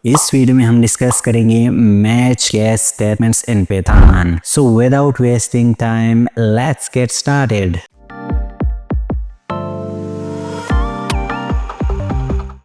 इस वीडियो में हम डिस्कस करेंगे match case statements in Python. So without wasting time let's get started.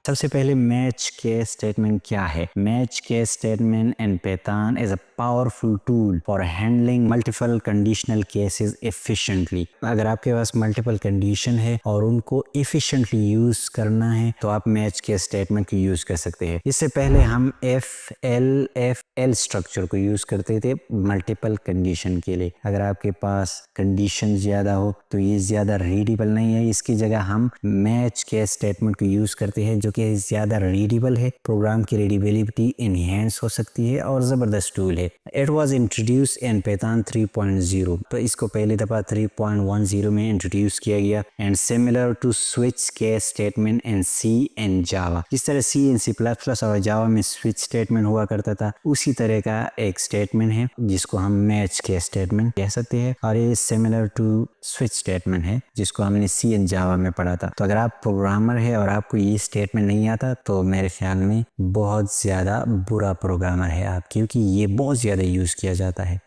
सबसे पहले मैच केस स्टेटमेंट क्या है? Match case statement in Python is a powerful tool for handling multiple conditional cases efficiently. अगर आपके पास multiple condition है और उनको efficiently use करना है तो आप मैच केस स्टेटमेंट को यूज कर सकते हैं। इससे पहले हम एफ एल स्ट्रक्चर को यूज करते थे मल्टीपल कंडीशन के लिए। अगर आपके पास कंडीशन ज्यादा हो तो ये ज्यादा रीडेबल नहीं है, इसकी जगह हम मैच केस स्टेटमेंट को यूज करते हैं जो कि ज्यादा रीडेबल है, प्रोग्राम की रीडेबिलिटी इनहेंस हो सकती है और जबरदस्त टूल है। It was introduce in Python 3.0, तो इसको पहली दफा 3.10 में इंट्रोड्यूस किया गया and similar to switch case statement in C and Java. जिस तरह C and C plus plus और जावा में स्विच स्टेटमेंट हुआ करता था, उसी तरह का एक स्टेटमेंट है जिसको हम मैच केस स्टेटमेंट कह सकते हैं और ये सिमिलर टू स्विच स्टेटमेंट है जिसको हमने सी एंड जावा में पढ़ा था। तो अगर आप प्रोग्रामर है और आपको ये स्टेटमेंट नहीं आता तो मेरे ख्याल में बहुत ज्यादा बुरा प्रोग्रामर है आप, क्योंकि ये बहुत ज्यादा यूज किया जाता है।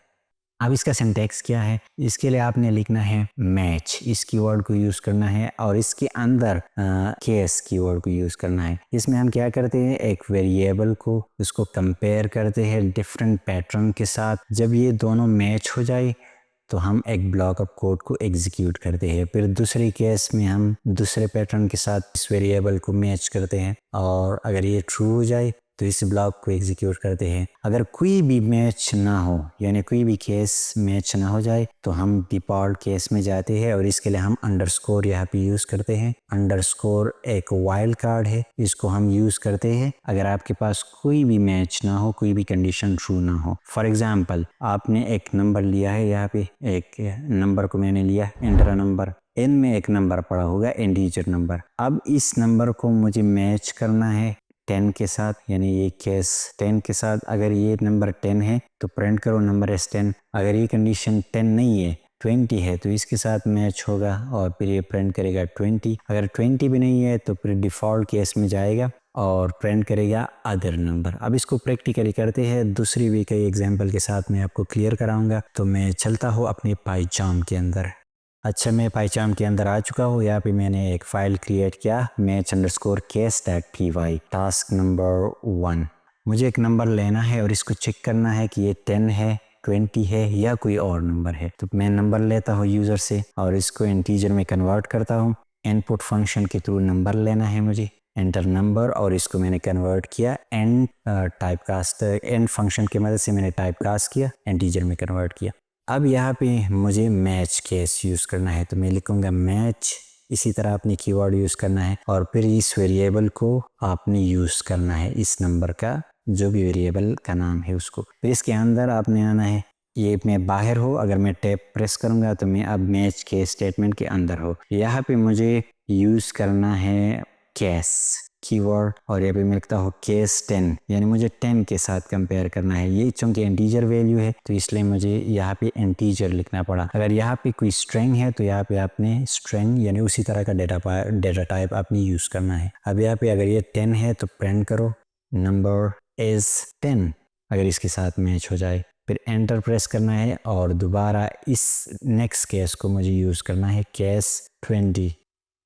अब इसका सिंटैक्स क्या है? इसके लिए आपने लिखना है मैच, इस कीवर्ड को यूज करना है और इसके अंदर केस कीवर्ड को यूज करना है। इसमें हम क्या करते हैं, एक वेरिएबल को उसको कंपेयर करते हैं डिफरेंट पैटर्न के साथ। जब ये दोनों मैच हो जाए तो हम एक ब्लॉक ऑफ कोड को एग्जीक्यूट करते हैं। फिर दूसरी केस में हम दूसरे पैटर्न के साथ इस वेरिएबल को मैच करते हैं और अगर ये ट्रू हो जाए तो इस ब्लॉक को एग्जीक्यूट करते हैं। अगर कोई भी मैच ना हो, यानी कोई भी केस मैच ना हो जाए, तो हम डिफॉल्ट केस में जाते हैं और इसके लिए हम अंडरस्कोर यहाँ पे यूज करते हैं। अंडरस्कोर एक वाइल्ड कार्ड है, इसको हम यूज करते हैं अगर आपके पास कोई भी मैच ना हो, कोई भी कंडीशन ट्रू ना हो। फॉर एग्जाम्पल, आपने एक नंबर लिया है, यहाँ पे एक नंबर को मैंने लिया इंटर नंबर, n में एक नंबर पड़ा होगा इंटीजर नंबर। अब इस नंबर को मुझे मैच करना है 10 के साथ, यानी ये केस 10 के साथ। अगर ये नंबर 10 है तो प्रिंट करो नंबर इज 10। अगर ये कंडीशन 10 नहीं है, 20 है, तो इसके साथ मैच होगा और फिर ये प्रिंट करेगा 20। अगर 20 भी नहीं है तो फिर डिफॉल्ट केस में जाएगा और प्रिंट करेगा अदर नंबर। अब इसको प्रैक्टिकली करते हैं, दूसरी भी कई एग्जांपल के साथ मैं आपको क्लियर कराऊंगा। तो मैं चलता हूँ अपने पाइथन के अंदर। अच्छा, मैं पाइथन के अंदर आ चुका हूँ। यहाँ पे मैंने एक फाइल क्रिएट किया, match_case.py, टास्क नंबर 1। मुझे एक नंबर लेना है और इसको चेक करना है कि ये 10 है, 20 है या कोई और नंबर है। तो मैं नंबर लेता हूँ यूज़र से और इसको इंटीजर में कन्वर्ट करता हूँ। इनपुट फंक्शन के थ्रू नंबर लेना है मुझे, एंटर नंबर, और इसको मैंने कन्वर्ट किया एंड टाइपकास्ट, एंड फंक्शन की मदद से मैंने टाइपकास्ट किया, इंटीजर में कन्वर्ट किया। अब यहाँ पे मुझे मैच केस यूज़ करना है तो मैं लिखूँगा मैच, इसी तरह आपने कीवर्ड यूज़ करना है और फिर इस वेरिएबल को आपने यूज़ करना है, इस नंबर का जो भी वेरिएबल का नाम है उसको। तो इसके अंदर आपने आना है, ये मैं बाहर हो, अगर मैं टैब प्रेस करूँगा तो मैं अब मैच केस स्टेटमेंट के अंदर हो। यहाँ पे मुझे यूज़ करना है केस कीवर्ड और यहाँ पे मैं लिखता हूँ केस 10, यानी मुझे 10 के साथ कंपेयर करना है। ये चूंकि इंटीजर वैल्यू है तो इसलिए मुझे यहाँ पे इंटीजर लिखना पड़ा। अगर यहाँ पे कोई स्ट्रिंग है तो यहाँ पे आपने स्ट्रिंग यानी उसी तरह का डेटा टाइप आपने यूज करना है। अब यहाँ पे अगर ये 10 है तो प्रिंट करो नंबर इज 10, अगर इसके साथ मैच हो जाए। फिर एंटर प्रेस करना है और दोबारा इस नेक्स्ट केस को मुझे यूज करना है, केस 20।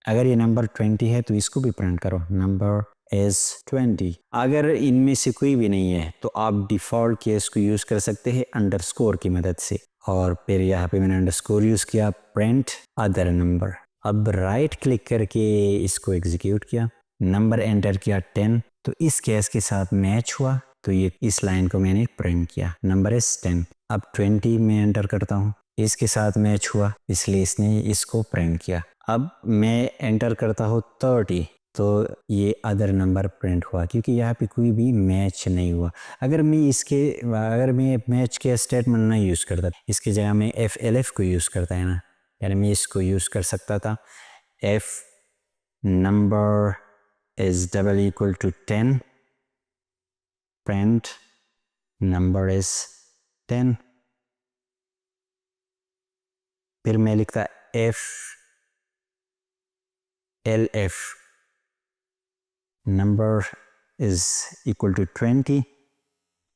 अगर ये नंबर 20 है तो इसको भी प्रिंट करो, नंबर इज 20। अगर इनमें से कोई भी नहीं है तो आप डिफॉल्ट केस को यूज कर सकते हैं अंडरस्कोर की मदद से, और फिर यहाँ पे मैंने अंडरस्कोर यूज किया, प्रिंट अदर नंबर। अब राइट क्लिक करके इसको एग्जीक्यूट किया, नंबर एंटर किया 10, तो इस केस के साथ मैच हुआ तो ये इस लाइन को मैंने प्रिंट किया, नंबर इज 10। अब 20 में एंटर करता हूँ, इसके साथ मैच हुआ इसलिए इसने इसको प्रिंट किया। अब मैं एंटर करता हूँ 30, तो ये अदर नंबर प्रिंट हुआ क्योंकि यहाँ पे कोई भी मैच नहीं हुआ। अगर मैं मैच के स्टेटमेंट नहीं यूज़ करता, इसकी जगह मैं FLF को यूज़ करता है ना, यानी मैं इसको यूज़ कर सकता था, F number is double equal to 10, print number is 10। फिर मैं लिखता FLF number is equal to 20,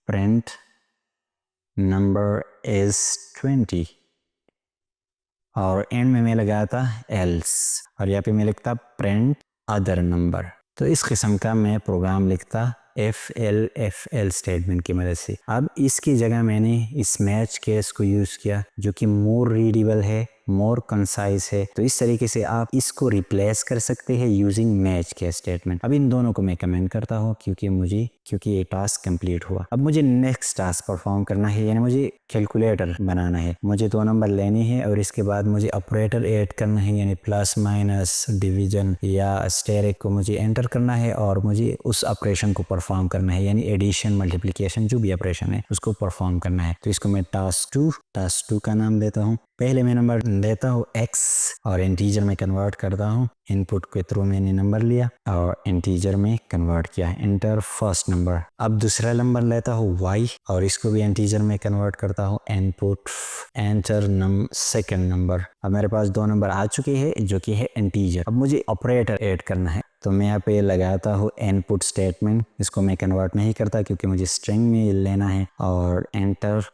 print number is 20, और एंड में मैं लगाता else, और यहाँ पे मैं लिखता प्रिंट अदर नंबर। तो इस किस्म का मैं प्रोग्राम लिखता FL स्टेटमेंट की मदद से। अब इसकी जगह मैंने इस मैच केस को यूज़ किया जो कि मोर रीडेबल है, मोर कंसाइज है। तो इस तरीके से आप इसको रिप्लेस कर सकते हैं यूजिंग मैच केस स्टेटमेंट। अब इन दोनों को मैं कमेंट करता हूँ क्योंकि ये टास्क कंप्लीट हुआ। अब मुझे नेक्स्ट टास्क परफॉर्म करना है, यानी मुझे कैलकुलेटर बनाना है। मुझे 2 नंबर लेने हैं और इसके बाद मुझे ऑपरेटर ऐड करना है, यानी प्लस माइनस डिवीजन या स्टेरिक को मुझे एंटर करना है और मुझे उस ऑपरेशन को परफॉर्म करना है, यानी एडिशन मल्टीप्लिकेशन जो भी ऑपरेशन है उसको परफॉर्म करना है। तो इसको मैं टास्क 2 का नाम देता हूँ। पहले मैं नंबर देता हूँ x और इंटीजर में कन्वर्ट करता हूँ। इनपुट के थ्रू मैंने नंबर लिया और इंटीजर में कन्वर्ट किया, एंटर फर्स्ट नंबर। अब दूसरा नंबर लेता हूँ y और इसको भी इंटीजर में कन्वर्ट करता हूँ, इनपुट एंटर सेकंड नंबर। अब मेरे पास 2 नंबर आ चुके हैं जो कि है इंटीजर। अब मुझे ऑपरेटर ऐड करना है, तो मैं यहाँ पे लगाता हूँ इनपुट स्टेटमेंट। इसको मैं कन्वर्ट नहीं करता क्योंकि मुझे स्ट्रिंग में लेना है, और एंटर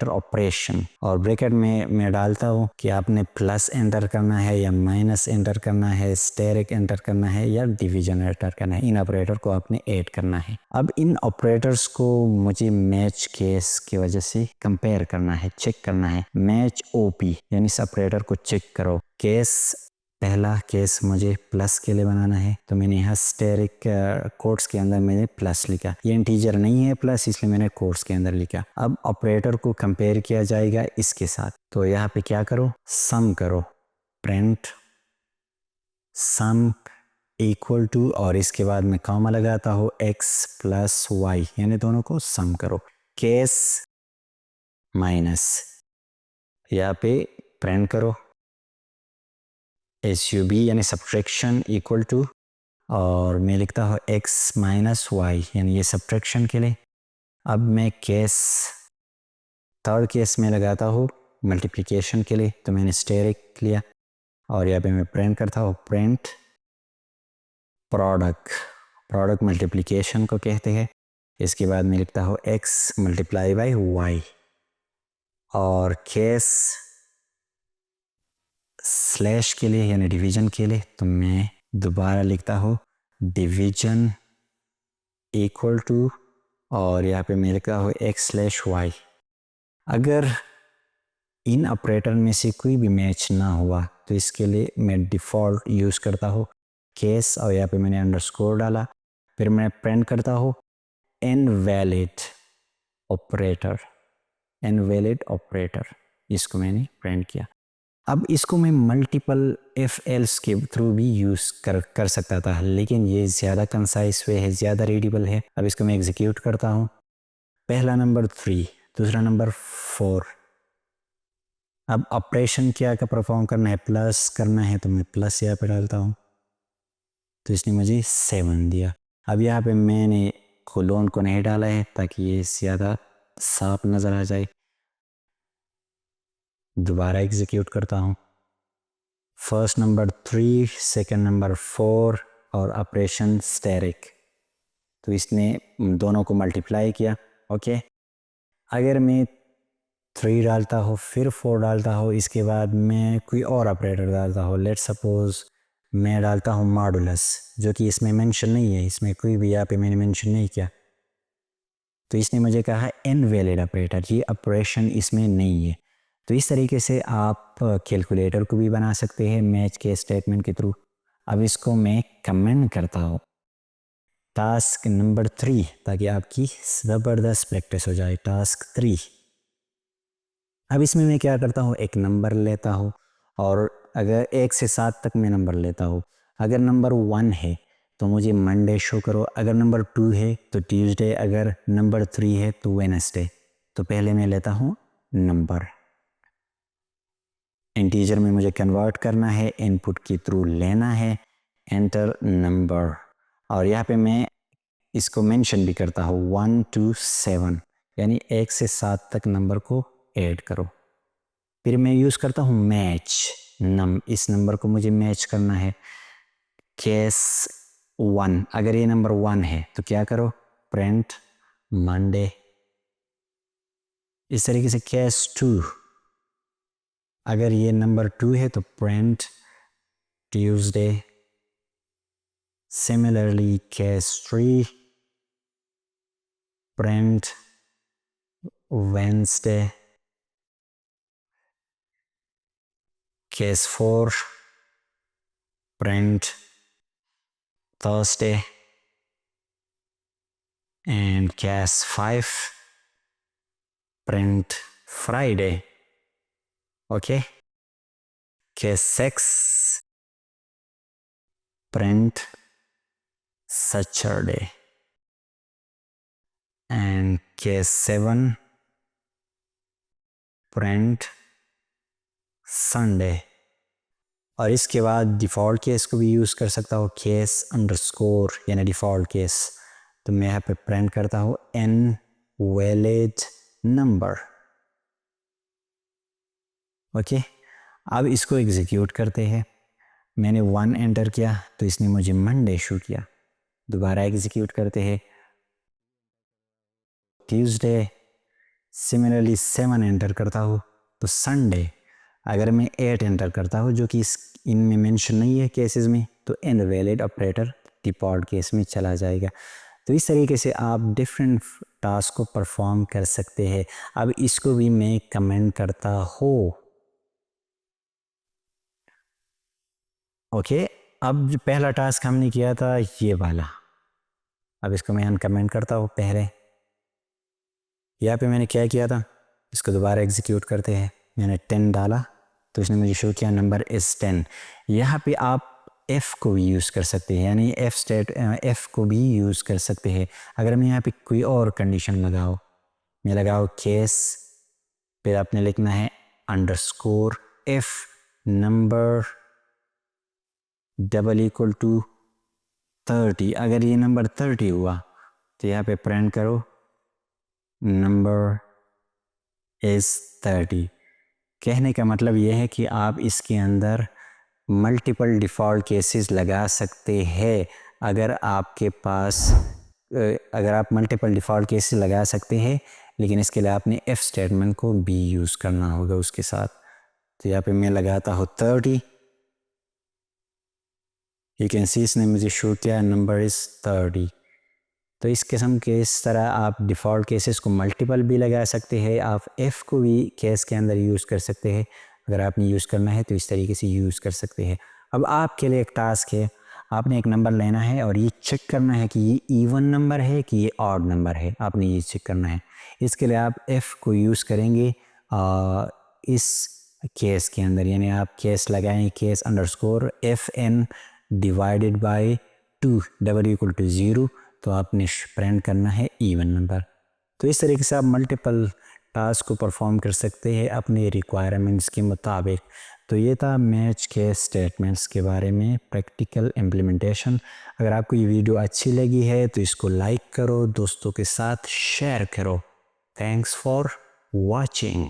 ऑपरेशन, और ब्रैकेट में मैं डालता हूँ कि आपने प्लस एंटर करना है या माइनस एंटर करना है, स्टेरिक एंटर करना है या डिवीजन एंटर करना है। इन ऑपरेटर को आपने ऐड करना है। अब इन ऑपरेटर्स को मुझे मैच केस की वजह से कंपेयर करना है, चेक करना है। मैच ओपी यानी इस ऑपरेटर को चेक करो। पहला केस मुझे प्लस के लिए बनाना है, तो मैंने यहाँ स्टेरिक कोट्स के अंदर मैंने प्लस लिखा। ये इंटीजर नहीं है प्लस, इसलिए मैंने कोट्स के अंदर लिखा। अब ऑपरेटर को कंपेयर किया जाएगा इसके साथ, तो यहाँ पे क्या करो, सम करो, प्रिंट सम इक्वल टू, और इसके बाद मैं कॉमा लगाता हूँ x प्लस वाई, यानी दोनों को सम करो। केस माइनस, यहाँ पे प्रिंट करो SUB यानी सब्ट्रैक्शन इक्वल टू, और मैं लिखता हूँ x माइनस वाई, यानी ये सब्ट्रैक्शन के लिए। अब मैं थर्ड केस में लगाता हूँ मल्टीप्लिकेशन के लिए, तो मैंने स्टेरिक लिया और यहाँ पे मैं प्रिंट करता हूँ प्रिंट प्रोडक्ट मल्टीप्लिकेशन को कहते हैं। इसके बाद मैं लिखता हूँ x मल्टीप्लाई बाई वाई, और केस स्लैश के लिए यानी डिवीजन के लिए तो मैं दोबारा लिखता हूँ डिवीजन इक्वल टू, और यहाँ पे मैं लिखता हूँ x स्लैश वाई। अगर इन ऑपरेटर में से कोई भी मैच ना हुआ तो इसके लिए मैं डिफ़ॉल्ट यूज़ करता हूँ केस, और यहाँ पे मैंने अंडरस्कोर डाला, फिर मैं प्रिंट करता हूँ इनवैलिड ऑपरेटर, इसको मैंने प्रिंट किया। अब इसको मैं मल्टीपल FLs के थ्रू भी यूज़ कर सकता था, लेकिन ये ज़्यादा कंसाइज वे है, ज़्यादा रीडेबल है। अब इसको मैं एग्जीक्यूट करता हूँ। पहला नंबर 3, दूसरा नंबर 4। अब ऑपरेशन क्या का परफॉर्म करना है, प्लस करना है, तो मैं प्लस यहाँ पे डालता हूँ, तो इसने मुझे 7 दिया। अब यहाँ पे मैंने कोलोन को नहीं डाला है ताकि ये ज़्यादा साफ नज़र आ जाए। दोबारा एग्जीक्यूट करता हूँ। फर्स्ट नंबर 3, सेकंड नंबर 4 और ऑपरेशन स्टेरिक, तो इसने दोनों को मल्टीप्लाई किया। ओके, अगर मैं 3 डालता हूँ फिर 4 डालता हूँ, इसके बाद मैं कोई और ऑपरेटर डालता हूँ, लेट सपोज मैं डालता हूँ मॉडुलस, जो कि इसमें मेंशन नहीं है, इसमें कोई भी यहाँ पे मैंने मेंशन नहीं किया, तो इसने मुझे कहा इनवैलिड ऑपरेटर, ये ऑपरेशन इसमें नहीं है। तो इस तरीके से आप कैलकुलेटर को भी बना सकते हैं मैच के स्टेटमेंट के थ्रू। अब इसको मैं कमेंट करता हूँ टास्क नंबर 3, ताकि आपकी ज़बरदस्त प्रैक्टिस हो जाए। टास्क 3, अब इसमें मैं क्या करता हूँ, एक नंबर लेता हूँ और अगर 1 से 7 तक मैं नंबर लेता हूँ। अगर नंबर 1 है तो मुझे मंडे शो करो, अगर नंबर 2 है तो ट्यूसडे, अगर नंबर 3 है तो वेडनेसडे। तो पहले मैं लेता हूँ नंबर, इंटीजर में मुझे कन्वर्ट करना है, इनपुट के थ्रू लेना है, एंटर नंबर, और यहाँ पे मैं इसको मेंशन भी करता हूँ 1 to 7, यानी 1 से 7 तक नंबर को ऐड करो। फिर मैं यूज़ करता हूँ मैच इस नंबर को मुझे मैच करना है। केस 1, अगर ये नंबर 1 है तो क्या करो, प्रिंट मंडे। इस तरीके से केस 2, अगर ये नंबर 2 है तो print Tuesday. Similarly case 3, print Wednesday. Case 4, print Thursday. And case 5, print Friday. Okay. Case 6, print Saturday. And case 7, print Sunday. और इसके बाद डिफ़ॉल्ट केस को भी यूज़ कर सकता हूँ, केस अंडरस्कोर यानी डिफ़ॉल्ट केस। तो मैं यहाँ पे प्रिंट करता हूँ एन वैलिड नंबर। ओके, अब इसको एग्जीक्यूट करते हैं। मैंने 1 एंटर किया तो इसने मुझे मंडे शो किया। दोबारा एग्जीक्यूट करते हैं, ट्यूसडे। सिमिलरली 7 एंटर करता हूँ तो संडे। अगर मैं 8 एंटर करता हूँ जो कि इनमें मेंशन नहीं है केसेस में, तो इनवैलिड ऑपरेटर डिफ़ॉल्ट केस में चला जाएगा। तो इस तरीके से आप डिफरेंट टास्क को परफॉर्म कर सकते हैं। अब इसको भी मैं कमेंट करता हूँ। ओके, अब जो पहला टास्क हमने किया था ये वाला, अब इसको मैं अनकमेंट करता हूँ। पहले यहाँ पे मैंने क्या किया था, इसको दोबारा एग्जीक्यूट करते हैं। मैंने 10 डाला तो इसने मुझे शो किया नंबर इज़ 10। यहाँ पे आप F को भी यूज़ कर सकते हैं, यानी F को भी यूज़ कर सकते हैं। अगर मैं यहाँ पे कोई और कंडीशन लगाओ, मैं लगाओ केस, फिर आपने लिखना है underscore F number double equal to 30। अगर ये नंबर 30 हुआ तो यहाँ पे प्रिंट करो नंबर इज़ 30। कहने का मतलब ये है कि आप इसके अंदर मल्टीपल डिफ़ॉल्ट केसेस लगा सकते हैं। अगर आपके पास अगर आप मल्टीपल डिफ़ॉल्ट केसेस लगा सकते हैं, लेकिन इसके लिए आपने F स्टेटमेंट को भी यूज़ करना होगा उसके साथ। तो यहाँ पे मैं लगाता हूँ 30। यू कैन सी इसने मुझे शो किया नंबर इज़ 30। तो इस किस्म के इस तरह आप डिफ़ॉल्ट केसेस को मल्टीपल भी लगा सकते हैं। आप F को भी केस के अंदर यूज़ कर सकते हैं। अगर आपने यूज़ करना है तो इस तरीके से यूज़ कर सकते हैं। अब आपके लिए एक टास्क है, आपने एक नंबर लेना है और ये चेक करना है कि ये इवन नंबर है कि ये ऑड नंबर है। आपने ये चेक करना है। इसके लिए आप F को यूज़ करेंगे इस केस के अंदर, यानी आप केस लगाएं case underscore FN divided by 2 double equal to 0। तो आपने प्रिंट करना है इवन नंबर। तो इस तरीके से आप मल्टीपल टास्क को परफॉर्म कर सकते हैं अपने रिक्वायरमेंट्स के मुताबिक। तो ये था मैच के स्टेटमेंट्स के बारे में प्रैक्टिकल इम्प्लीमेंटेशन। अगर आपको ये वीडियो अच्छी लगी है तो इसको लाइक करो, दोस्तों के साथ शेयर करो। Thanks for watching.